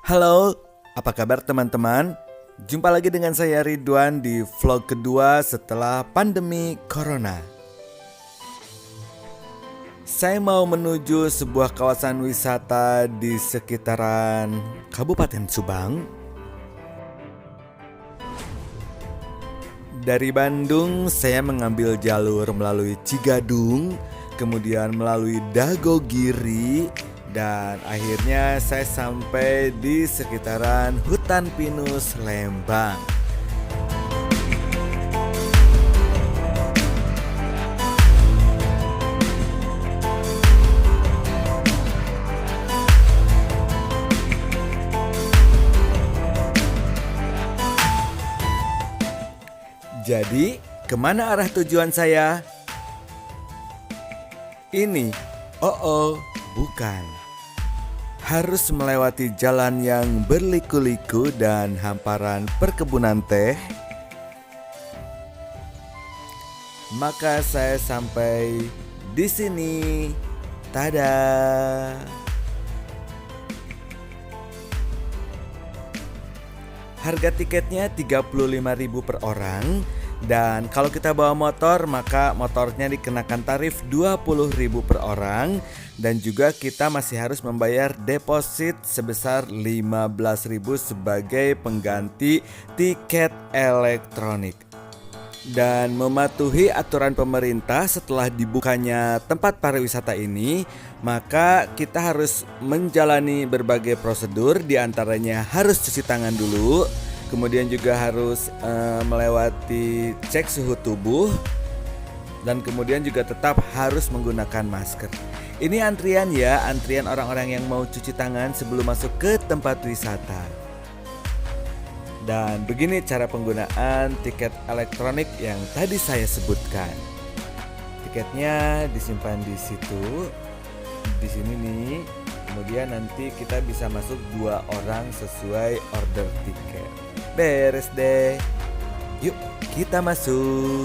Halo, apa kabar teman-teman? Jumpa lagi dengan saya Ridwan di vlog kedua setelah pandemi Corona. Saya mau menuju sebuah kawasan wisata di sekitaran Kabupaten Subang. Dari Bandung, saya mengambil jalur melalui Cigadung, kemudian melalui Dagogiri, dan akhirnya saya sampai di sekitaran Hutan Pinus, Lembang. Jadi, kemana arah tujuan saya? Ini, bukan. Harus melewati jalan yang berliku-liku dan hamparan perkebunan teh. Maka saya sampai di sini. Tada! Harga tiketnya 35.000 per orang. Dan kalau kita bawa motor, maka motornya dikenakan tarif 20.000 per orang. Dan juga kita masih harus membayar deposit sebesar 15.000 sebagai pengganti tiket elektronik. Dan mematuhi aturan pemerintah setelah dibukanya tempat pariwisata ini, maka kita harus menjalani berbagai prosedur, diantaranya harus cuci tangan dulu, kemudian juga harus melewati cek suhu tubuh, dan kemudian juga tetap harus menggunakan masker. Ini antrian ya, antrian orang-orang yang mau cuci tangan sebelum masuk ke tempat wisata. Dan begini cara penggunaan tiket elektronik yang tadi saya sebutkan. Tiketnya disimpan di situ, di sini nih. Kemudian nanti kita bisa masuk 2 orang sesuai order tiket. Beres deh. Yuk kita masuk.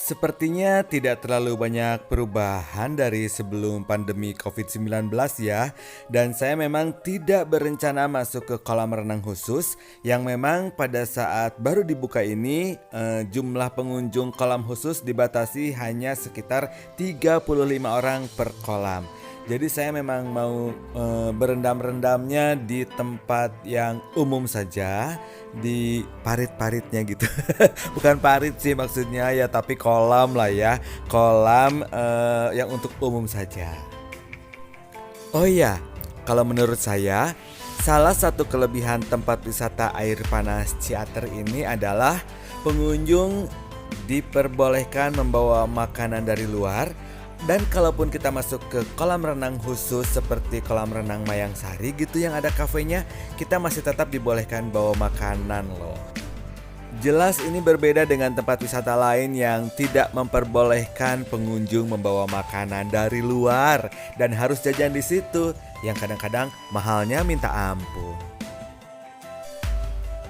Sepertinya tidak terlalu banyak perubahan dari sebelum pandemi COVID-19 ya. Dan saya memang tidak berencana masuk ke kolam renang khusus, yang memang pada saat baru dibuka ini jumlah pengunjung kolam khusus dibatasi hanya sekitar 35 orang per kolam. Jadi saya memang mau berendam-rendamnya di tempat yang umum saja, di parit-paritnya gitu. Bukan parit sih maksudnya ya, tapi kolam lah ya. Kolam yang untuk umum saja. Oh iya, kalau menurut saya salah satu kelebihan tempat wisata air panas Ciater ini adalah pengunjung diperbolehkan membawa makanan dari luar. Dan kalaupun kita masuk ke kolam renang khusus seperti kolam renang Mayang Sari gitu yang ada kafenya, kita masih tetap dibolehkan bawa makanan loh. Jelas ini berbeda dengan tempat wisata lain yang tidak memperbolehkan pengunjung membawa makanan dari luar dan harus jajan di situ, yang kadang-kadang mahalnya minta ampun.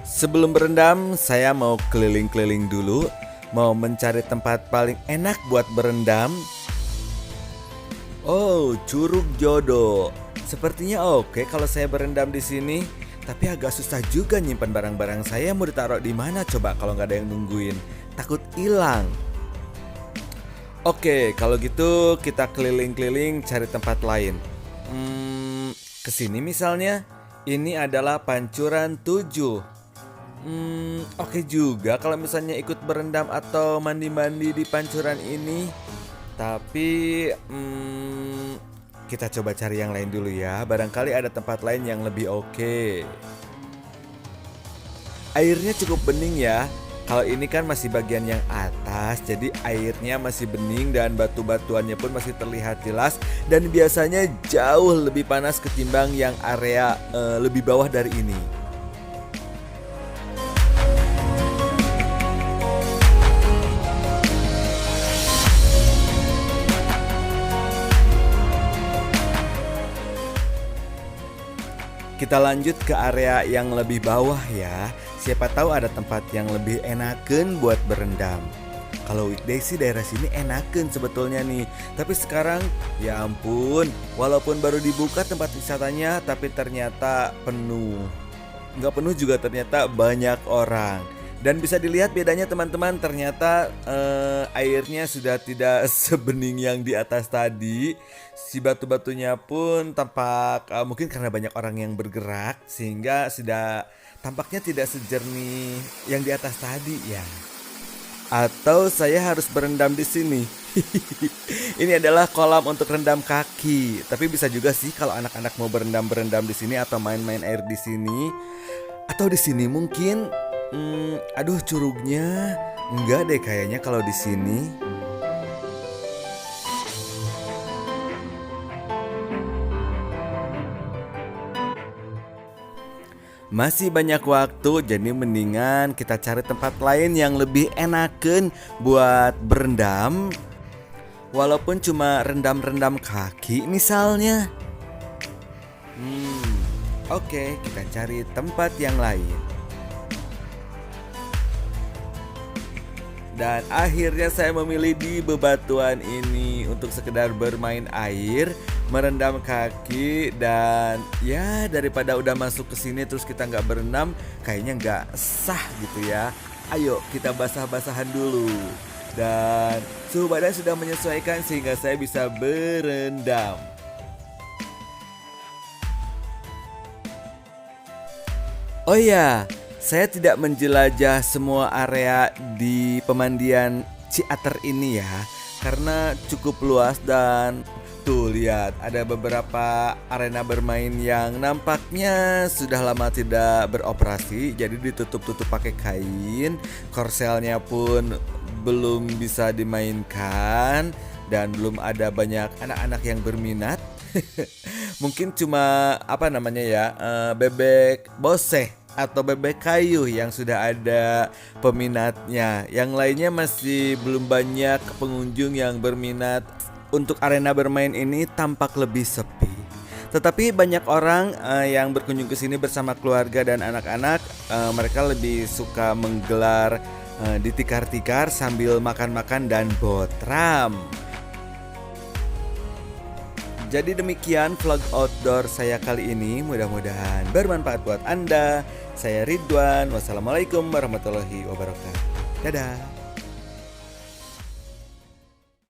Sebelum berendam, saya mau keliling-keliling dulu, mau mencari tempat paling enak buat berendam. Oh, Curug Jodoh. Sepertinya oke kalau saya berendam di sini. Tapi agak susah juga nyimpan barang-barang saya, mau ditaruh di mana coba kalau nggak ada yang nungguin. Takut hilang. Oke, kalau gitu kita keliling-keliling cari tempat lain. Kesini misalnya. Ini adalah Pancuran 7. Oke juga kalau misalnya ikut berendam atau mandi-mandi di pancuran ini. Tapi kita coba cari yang lain dulu ya. Barangkali ada tempat lain yang lebih oke. Airnya cukup bening ya. Kalau ini kan masih bagian yang atas, jadi airnya masih bening dan batu-batuannya pun masih terlihat jelas. Dan biasanya jauh lebih panas ketimbang yang area lebih bawah dari ini. Kita lanjut ke area yang lebih bawah ya. Siapa tahu ada tempat yang lebih enakan buat berendam. Kalau weekday sih daerah sini enakan sebetulnya nih. Tapi sekarang ya ampun, walaupun baru dibuka tempat wisatanya tapi ternyata penuh. Nggak penuh juga ternyata banyak orang. Dan bisa dilihat bedanya teman-teman, ternyata airnya sudah tidak sebening yang di atas tadi. Si batu-batunya pun tampak mungkin karena banyak orang yang bergerak sehingga sudah tampaknya tidak sejernih yang di atas tadi ya. Atau saya harus berendam di sini. Ini adalah kolam untuk rendam kaki. Tapi bisa juga sih kalau anak-anak mau berendam di sini atau main-main air di sini. Atau di sini mungkin aduh curugnya enggak deh kayaknya kalau di sini. Masih banyak waktu, jadi mendingan kita cari tempat lain yang lebih enakan buat berendam. Walaupun cuma rendam-rendam kaki misalnya. Oke, kita cari tempat yang lain. Dan akhirnya saya memilih di bebatuan ini untuk sekedar bermain air, merendam kaki, dan ya daripada udah masuk ke sini terus kita nggak berenam, kayaknya nggak sah gitu ya. Ayo kita basah-basahan dulu. Dan suhu badan sudah menyesuaikan sehingga saya bisa berendam. Oh ya, saya tidak menjelajah semua area di pemandian Ciater ini ya, karena cukup luas dan tuh lihat ada beberapa arena bermain yang nampaknya sudah lama tidak beroperasi, jadi ditutup-tutup pakai kain, korselnya pun belum bisa dimainkan dan belum ada banyak anak-anak yang berminat. Mungkin cuma apa namanya ya, bebek boseh atau bebek kayu yang sudah ada peminatnya. Yang lainnya masih belum banyak pengunjung yang berminat. Untuk arena bermain ini tampak lebih sepi. Tetapi banyak orang yang berkunjung ke sini bersama keluarga dan anak-anak. Mereka lebih suka menggelar di tikar-tikar sambil makan-makan dan botram. Jadi demikian vlog outdoor saya kali ini, mudah-mudahan bermanfaat buat Anda. Saya Ridwan, wassalamualaikum warahmatullahi wabarakatuh. Dadah.